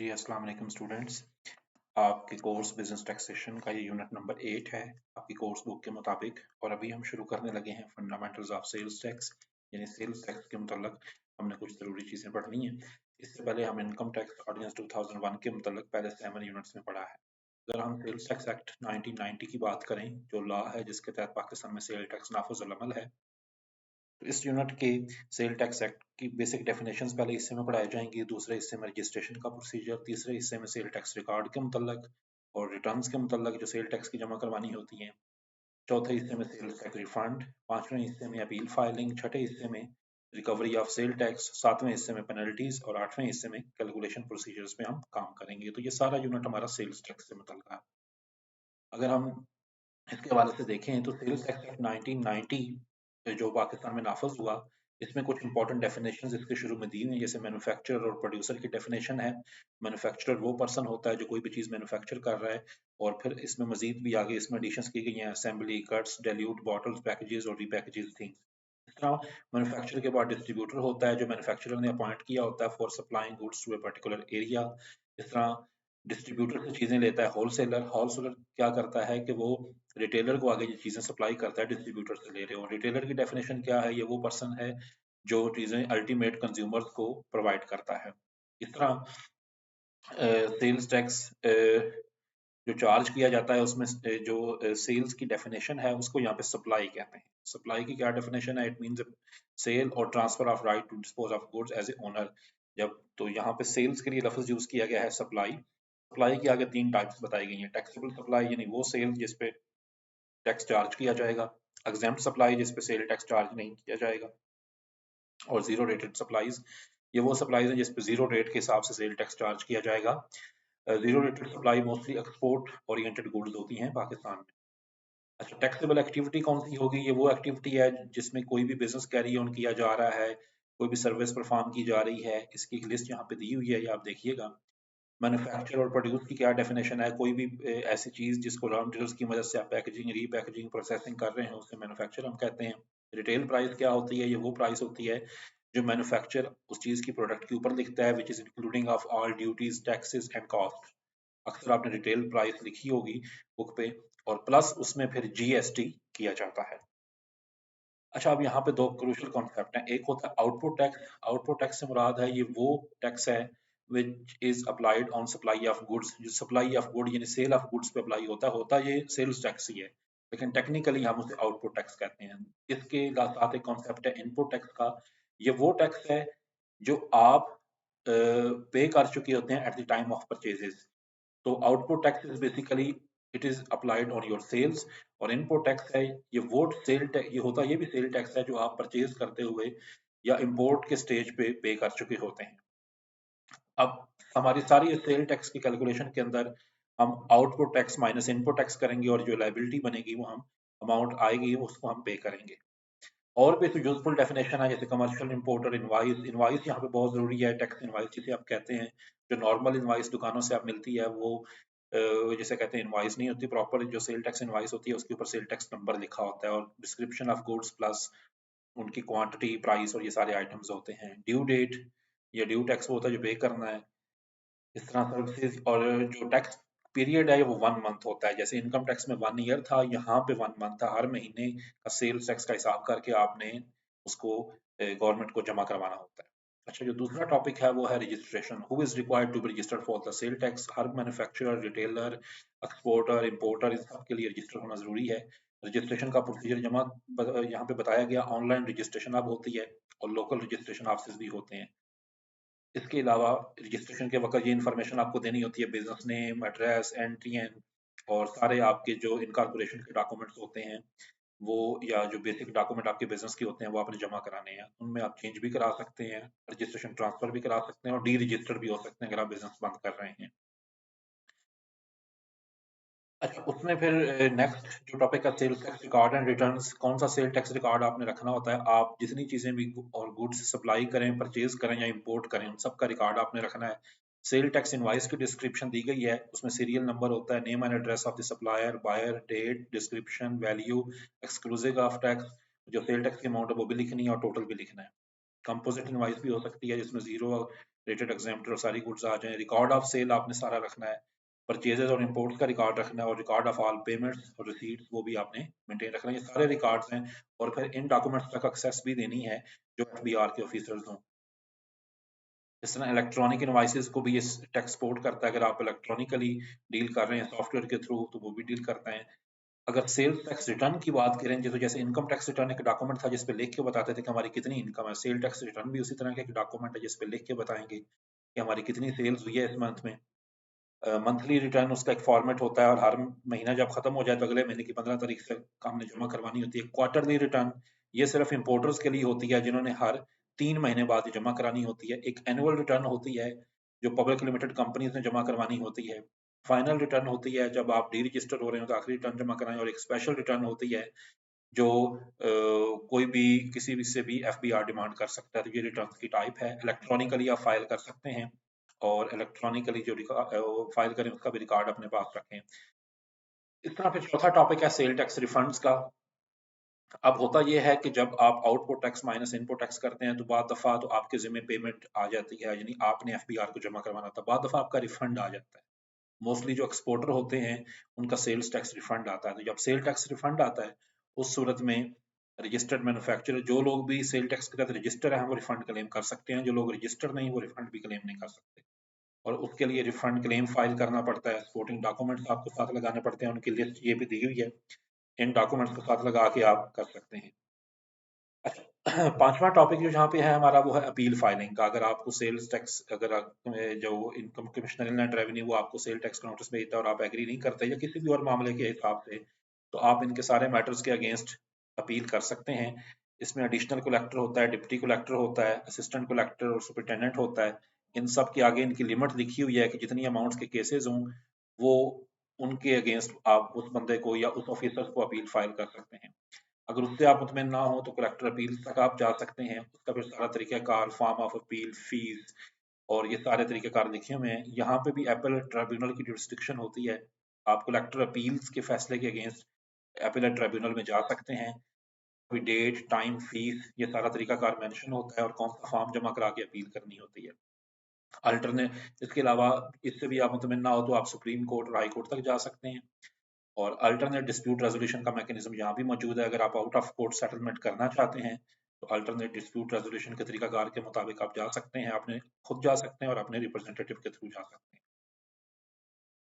जी अस्सलाम वालेकुम स्टूडेंट्स। आपके कोर्स बिजनेस टैक्सेशन का ये यूनिट नंबर 8 है आपकी कोर्स बुक के मुताबिक। और अभी हम शुरू करने लगे हैं फंडामेंटल्स ऑफ सेल्स टैक्स, यानी सेल्स टैक्स के मतलब हमने कुछ ज़रूरी चीज़ें पढ़नी है। इससे पहले हम इनकम टैक्स ऑर्डिनेंस 2001 के मतलब पहले 7 यूनिट्स में पढ़ा है। अगर हम सेल्स टैक्स एक्ट 1990 की बात करें, जो लॉ है जिसके तहत पाकिस्तान में सेल टैक्स नाफिज अमल है, तो इस यूनिट के सेल टैक्स एक्ट की बेसिक डेफिनेशंस पहले हिस्से में पढ़ाई जाएंगी, दूसरे हिस्से में रजिस्ट्रेशन का प्रोसीजर, तीसरे हिस्से में सेल टैक्स रिकॉर्ड के मुतल्लक और रिटर्न्स के मुतल्लक जो सेल टैक्स की जमा करवानी होती हैं, चौथे हिस्से में सेल्स टैक्स रिफंड, पांचवें हिस्से में अपील फाइलिंग, छठे हिस्से में रिकवरी ऑफ सेल टैक्स, सातवें हिस्से में पेनल्टीज और आठवें हिस्से में कैलकुलेशन प्रोसीजर्स में हम काम करेंगे। तो ये सारा यूनिट हमारा सेल्स टैक्स से मुतल्लक है। अगर हम इसके हवाले से देखें तो सेल्स टैक्स एक्ट 1990 जो पाकिस्तान में नाफज हुआ, इसमें कुछ इंपॉर्टेंट डेफिनेशंस इसके शुरू में दी हुई हैं। जैसे मैन्युफैक्चरर और प्रोड्यूसर की डेफिनेशन है। मैन्युफैक्चरर वो पर्सन होता है जो कोई भी चीज़ मैन्युफैक्चर कर रहा है। और फिर इसमें मजीद भी आगे इसमें एडिशंस की गई हैं, assembly, cuts, dilute, bottles, packages और रीपैकेजेस थिंग्स। इस तरह मैन्युफैक्चरर के बाद डिस्ट्रीब्यूटर होता है जो मैन्युफैक्चरर ने अपॉइंट किया होता है for supplying goods to a particular area. इस तरह डिस्ट्रीब्यूटर से चीज़ें लेता है होलसेलर। होलसेलर क्या करता है कि वो रिटेलर को आगे ये चीज़ें सप्लाई करता है डिस्ट्रीब्यूटर से ले रहे हो। रिटेलर की डेफिनेशन क्या है? ये वो पर्सन है जो चीज़ें अल्टीमेट कंज्यूमर्स को प्रोवाइड करता है। इस तरह सेल्स टैक्स जो चार्ज किया जाता है उसमें जो सेल्स की डेफिनेशन है उसको यहाँ पे सप्लाई कहते हैं। सप्लाई की क्या डेफिनेशन है? इट मींस सेल और transfer of right to dispose of goods as a owner. जब तो यहाँ पे सेल्स के लिए लफ्ज यूज किया गया है सप्लाई। सप्लाई की आगे तीन टाइप्स बताई गई हैं। टैक्सेबल सप्लाई यानी वो सेल जिस पे टैक्स चार्ज किया जाएगा, एग्जेम्प्ट सप्लाई जिस पे सेल टैक्स चार्ज नहीं किया जाएगा, और जीरो रेटेड सप्लाईज ये वो सप्लाईज हैं जिस पे जीरो रेट के हिसाब से सेल टैक्स चार्ज किया जाएगा। Zero rated supply mostly export oriented goods होती हैं पाकिस्तान में। अच्छा, टैक्सेबल एक्टिविटी कौन सी होगी? ये वो एक्टिविटी है जिसमें कोई भी बिजनेस कैरी ऑन किया जा रहा है, कोई भी सर्विस परफॉर्म की जा रही है। इसकी एक लिस्ट यहाँ पे दी हुई है, ये आप देखिएगा। मैन्युफैक्चर और प्रोड्यूस की क्या डेफिनेशन है? कोई भी ऐसी चीज जिसको रॉ मटेरियल्स की मदद से आप पैकेजिंग, रीपैकेजिंग, प्रोसेसिंग कर रहे हैं उसे मैन्युफैक्चर हम कहते हैं। रिटेल प्राइस क्या होती है? ये वो प्राइस होती है जो मैन्युफैक्चर उस चीज की प्रोडक्ट के ऊपर लिखता है, which is including of all duties, taxes and cost. अक्सर आपने रिटेल प्राइस लिखी होगी बुक पे, और प्लस उसमें फिर जीएसटी किया जाता है। अच्छा, अब यहाँ पे दो क्रूशियल कॉन्सेप्ट हैं। एक होता है आउटपुट टैक्स। आउटपुट टैक्स से मुराद है ये वो टैक्स है which is applied on supply of goods. जो सप्लाई ऑफ गुड यानी सेल ऑफ गुड्स पे अप्लाई होता है ये सेल्स टैक्स ही है, लेकिन टेक्निकली हम उसे आउटपुट टैक्स कहते हैं। इसके साथ एक कॉन्सेप्ट है इनपुट टैक्स का। ये वो टैक्स है जो आप पे कर चुके होते हैं at the time of purchases. तो output tax is basically it is applied on your sales. और इनपुट टैक्स है ये वो सेल टैक्स, ये होता है, ये भी सेल टैक्स है जो आप परचेज करते हुए या इंपोर्ट के स्टेज पे कर चुके होते हैं। अब हमारी सारी सेल टैक्स की कैलकुलेशन के अंदर हम output tax minus input tax करेंगे और जो लायबिलिटी बनेगी वो हम अमाउंट आएगी उसको हम पे करेंगे। और भी तो यूजफुल डेफिनेशन है जैसे कमर्शियल इंपोर्ट और इनवाइस। इनवाइस यहाँ पे बहुत जरूरी है। टैक्स इनवाइस जिसे आप कहते हैं, जो नॉर्मल इनवाइस दुकानों से आप मिलती है वो जैसे कहते हैं इनवाइस नहीं होती प्रॉपर। जो सेल टैक्स इनवाइस होती है उसके ऊपर सेल टैक्स नंबर लिखा होता है और डिस्क्रिप्शन ऑफ गुड्स प्लस उनकी क्वांटिटी, प्राइस और ये सारे आइटम्स होते हैं। ड्यू डेट, ये ड्यू टैक्स होता है जो पे करना है। इस तरह सर्विसेज और जो टैक्स पीरियड है वो 1 मंथ होता है। जैसे इनकम टैक्स में 1 ईयर था, यहाँ पे 1 मंथ था। हर महीने का सेल्स टैक्स का हिसाब करके आपने उसको गवर्नमेंट को जमा करवाना होता है। अच्छा, जो दूसरा टॉपिक है वो है registration. Who is required to be registered for the sale tax? हर मैन्युफैक्चरर, रिटेलर, एक्सपोर्टर, इंपोर्टर, इन सब के लिए रजिस्टर होना जरूरी है। रजिस्ट्रेशन का प्रोसीजर जमा यहाँ पे बताया गया। ऑनलाइन रजिस्ट्रेशन अब होती है और लोकल रजिस्ट्रेशन ऑफिस भी होते हैं। इसके अलावा रजिस्ट्रेशन के वक्त ये इन्फॉर्मेशन आपको देनी होती है, बिजनेस नेम, एड्रेस, एनटीएन और सारे आपके जो इनकॉर्पोरेशन के डॉक्यूमेंट्स होते हैं वो, या जो बेसिक डॉक्यूमेंट आपके बिजनेस के होते हैं वो आपने जमा कराने हैं। उनमें आप चेंज भी करा सकते हैं, रजिस्ट्रेशन ट्रांसफर भी करा सकते हैं और डी रजिस्टर भी हो सकते हैं अगर आप बिजनेस बंद कर रहे हैं। अच्छा, उसमें फिर नेक्स्ट जो टॉपिक है sale tax record and returns. कौन सा सेल टैक्स रिकॉर्ड आपने रखना होता है? आप जितनी चीजें भी और गुड्स सप्लाई करें, परचेज करें या इंपोर्ट करें, उन सब का रिकॉर्ड आपने रखना है। सेल टैक्स इनवाइस की डिस्क्रिप्शन दी गई है, उसमें सीरियल नंबर होता है, name and address of the supplier, buyer, date, description, value, exclusive of tax, जो सेल टैक्स की अमाउंट है वो भी लिखनी है और टोटल भी लिखना है। कंपोजिट इनवाइस भी हो सकती है जिसमें जीरो रेटेड एग्जाम्प्टर और सारी गुड्स आ जाएं। रिकॉर्ड ऑफ सेल आपने सारा रखना है, परचेजेस और इंपोर्ट का रिकॉर्ड रखना है, और रिकॉर्ड ऑफ ऑल पेमेंट्स और रिसीट्स वो भी आपने मेंटेन रखना है। ये सारे रिकॉर्ड्स हैं, और फिर इन डॉक्यूमेंट्स तक एक्सेस भी देनी है जो एफबीआर के ऑफिसर्स हों। इस तरह इलेक्ट्रॉनिक इनवाइसेस को भी ये टैक्स सपोर्ट करता है। अगर आप इलेक्ट्रॉनिकली डील कर रहे हैं सॉफ्टवेयर के थ्रू तो वो भी डील करता है। अगर सेल्स टैक्स रिटर्न की बात करें तो जैसे इनकम टैक्स रिटर्न एक डॉक्यूमेंट था जिस पे लिख के बताते थे कि हमारी कितनी इनकम है, सेल टैक्स रिटर्न भी उसी तरह का एक डॉक्यूमेंट है जिस पे लिख के बताएंगे कि हमारी कितनी सेल्स हुई है इस मंथ में। मंथली रिटर्न उसका एक फॉर्मेट होता है, और हर महीना जब खत्म हो जाए तो अगले महीने की 15 तारीख से हमने जमा करवानी होती है। क्वार्टरली रिटर्न ये सिर्फ इंपोर्टर्स के लिए होती है जिन्होंने हर 3 महीने बाद जमा करानी होती है। एक एनुअल रिटर्न होती है जो पब्लिक लिमिटेड कंपनीज ने जमा करवानी होती है। फाइनल रिटर्न होती है जब आप डी रजिस्टर हो रहे हो तो आखिरी रिटर्न जमा कराएं। और एक स्पेशल रिटर्न होती है जो कोई भी किसी भी से भी एफबीआर डिमांड कर सकता है। तो ये रिटर्न की टाइप है। इलेक्ट्रॉनिकली आप फाइल कर सकते हैं, और इलेक्ट्रॉनिकली जो फाइल करें उसका भी रिकॉर्ड अपने पास रखें। इस तरह फिर चौथा टॉपिक है सेल टैक्स रिफंड्स का। अब होता यह है कि जब आप output tax minus input tax करते हैं तो बाद दफा तो आपके जिम्मे पेमेंट आ जाती है, यानी आपने एफबीआर को जमा करवाना था, बाद दफा आपका रिफंड आ जाता है। मोस्टली जो एक्सपोर्टर होते हैं उनका सेल्स टैक्स रिफंड आता है। तो जब सेल टैक्स रिफंड आता है उस सूरत में रजिस्टर्ड मैन्युफैक्चरर जो लोग भी सेल टैक्स के तहत रजिस्टर हैं वो रिफंड क्लेम कर सकते हैं, जो लोग रजिस्टर नहीं वो रिफंड भी क्लेम नहीं कर सकते। और उसके लिए रिफंड क्लेम फाइल करना पड़ता है, सपोर्टिंग डॉक्यूमेंट्स आपको साथ लगाने पड़ते हैं, उनकी लिस्ट ये भी दी हुई है। इन डॉक्यूमेंट्स को साथ लगा के आप कर सकते हैं। अच्छा, पांचवा टॉपिक जो जहाँ पे है हमारा वो है अपील फाइलिंग का। अगर आपको सेल्स टैक्स अगर जो इनकम कमिश्नर इनलैंड रेवेन्यू वो आपको सेल टैक्स का नोटिस भेजता है और आप एग्री नहीं करते या किसी भी और मामले के हिसाब से, तो आप इनके सारे मैटर्स के अगेंस्ट अपील कर सकते हैं। इसमें एडिशनल कलेक्टर होता है, डिप्टी कलेक्टर होता है, असिस्टेंट कलेक्टर और सुपरिटेंडेंट होता है। इन सब के आगे इनकी लिमिट लिखी हुई है कि जितनी अमाउंट्स के केसेस हों वो उनके अगेंस्ट आप उस बंदे को या उस ऑफिसर को अपील फाइल कर सकते हैं। अगर उससे आप मुतमिन ना हो तो कलेक्टर अपील तक आप जा सकते हैं। उसका फिर सारा तरीक़ाकार, फॉर्म ऑफ अपील, फीस और ये सारे तरीक़ाकार लिखे हुए हैं। यहाँ पे भी एपेलेट ट्राइब्यूनल की जुरिस्डिक्शन होती है। आप कलेक्टर अपील्स के फैसले के अगेंस्ट एपेलेट ट्राइब्यूनल में जा सकते हैं। कोई डेट, टाइम, फीस ये सारा तरीक़ाकार मेंशन होता है और कौन सा फॉर्म जमा करा के अपील करनी होती है। अल्टरनेट इसके अलावा इससे भी आप मुतमिन ना हो तो आप सुप्रीम कोर्ट और हाई कोर्ट तक जा सकते हैं। और अल्टरनेट डिस्प्यूट रेजोल्यूशन का मैकेनिज्म यहाँ भी मौजूद है। अगर आप आउट ऑफ कोर्ट सेटलमेंट करना चाहते हैं तो अल्टरनेट डिस्प्यूट रेजोल्यूशन के तरीकाकार के मुताबिक आप जा सकते हैं, अपने खुद जा सकते हैं और अपने रिप्रेजेंटेटिव के थ्रू जा सकते हैं।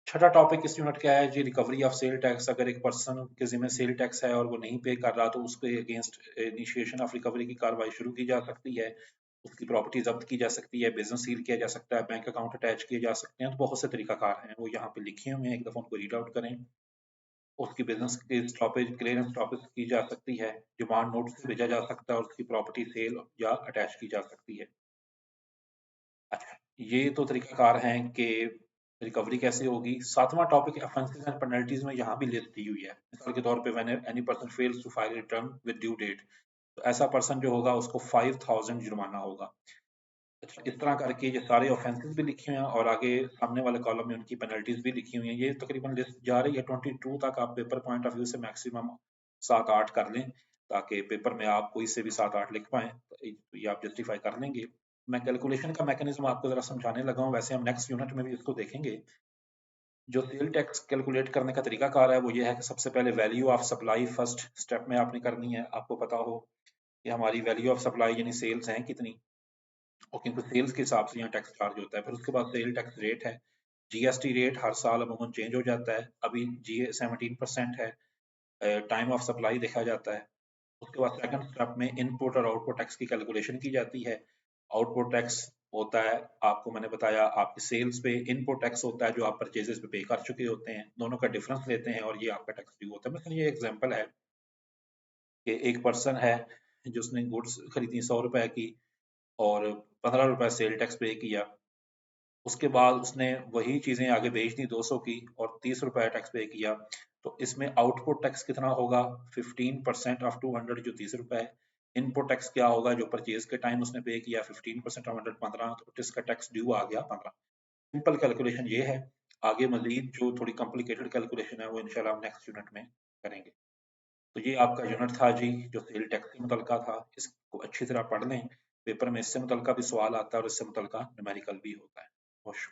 छठा टॉपिक इस यूनिट का है जी रिकवरी ऑफ सेल टैक्स। अगर एक पर्सन के जिम्मे सेल टैक्स है और वो नहीं पे कर रहा तो उसके अगेंस्ट इनिशिएशन ऑफ रिकवरी की कार्रवाई शुरू की जा सकती है। उसकी प्रॉपर्टी जब्त की जा सकती है, बिजनेस सील किया जा सकता है, बैंक अकाउंट अटैच किए जा सकते हैं। तो बहुत से तरीकाकार हैं वो यहाँ पे लिखे हुए हैं, एक दफा उनको रीड आउट करें। उसकी बिजनेस की स्टॉपेज क्लियरेंस स्टॉपेज की जा सकती है, डिमांड नोटिस भेजा जा सकता है और उसकी प्रॉपर्टी सेल या अटैच की जा सकती है। अच्छा, ये तो तरीकाकार हैं कि रिकवरी कैसे होगी। सातवां टॉपिक ऑफेंसेस एंड पेनल्टीज में यहाँ भी लिस्ट दी हुई है। मिसाल के तौर पे when any person fails to file return with due date, तो ऐसा पर्सन जो होगा उसको 5000 जुर्माना होगा। अच्छा, इस तरह करके ये सारे ऑफेंसेस भी लिखे हुए हैं और आगे सामने वाले कॉलम में उनकी पेनल्टीज भी लिखी हुई हैं। ये तकरीबन लिस्ट जा रही है 22 तक। आप पेपर पॉइंट ऑफ व्यू से मैक्सिमम 7-8 कर लें ताकि पेपर में आप कोई से भी 7-8 लिख पाएं, तो ये आप जस्टिफाई कर लेंगे। मैं कैलकुलेशन का मैकेनिज्म आपको जरा समझाने लगा हूँ, वैसे हम नेक्स्ट यूनिट में भी इसको देखेंगे। जो सेल टैक्स कैलकुलेट करने का तरीकाकार है वो ये है कि सबसे पहले value of supply first step में आपने करनी है। आपको पता हो कि हमारी वैल्यू ऑफ सप्लाई यानी सेल्स हैं कितनी, और क्योंकि सेल्स के हिसाब से यहाँ टैक्स चार्ज होता है। फिर उसके बाद सेल टैक्स रेट है। जीएसटी रेट हर साल अमूमन चेंज हो जाता है, अभी जी 17% है। टाइम ऑफ सप्लाई देखा जाता है। उसके बाद सेकंड स्टेप में इनपुट और आउटपुट टैक्स की कैलकुलेशन की जाती है। आउटपुट टैक्स होता है, आपको मैंने बताया, आपकी सेल्स पे। इनपुट टैक्स होता है जो आप परचेजेस पे कर चुके होते हैं, दोनों का डिफरेंस लेते हैं और ये आपका टैक्स ड्यू होता है। मतलब ये एग्जांपल है कि एक पर्सन है जिसने गुड्स खरीदी 100 रुपए की और 15 रुपए सेल टैक्स पे किया। उसके बाद उसने वही चीजें आगे बेच दी 200 की और 30 रुपए टैक्स पे किया। तो इसमें आउटपुट टैक्स कितना होगा? 15% ऑफ 200 जो 30 रुपए है। इनपुट टैक्स क्या होगा जो परचेज के टाइम उसने पे किया? 15% ऑफ 100 15, तो इसका टैक्स ड्यू आ गया 15। सिंपल कैलकुलेशन ये है। आगे मजीद जो थोड़ी कॉम्प्लिकेटेड कैलकुलेशन है वो इंशाल्लाह हम नेक्स्ट यूनिट में करेंगे। तो ये आपका यूनिट था जी जो सेल टैक्स के मुतल्लिका था। इसको अच्छी तरह पढ़ लें पेपर में इससे मुतलका भी सवाल आता है और इससे मुतलका न्यूमेरिकल भी होता है। बहुत शुक्रिया।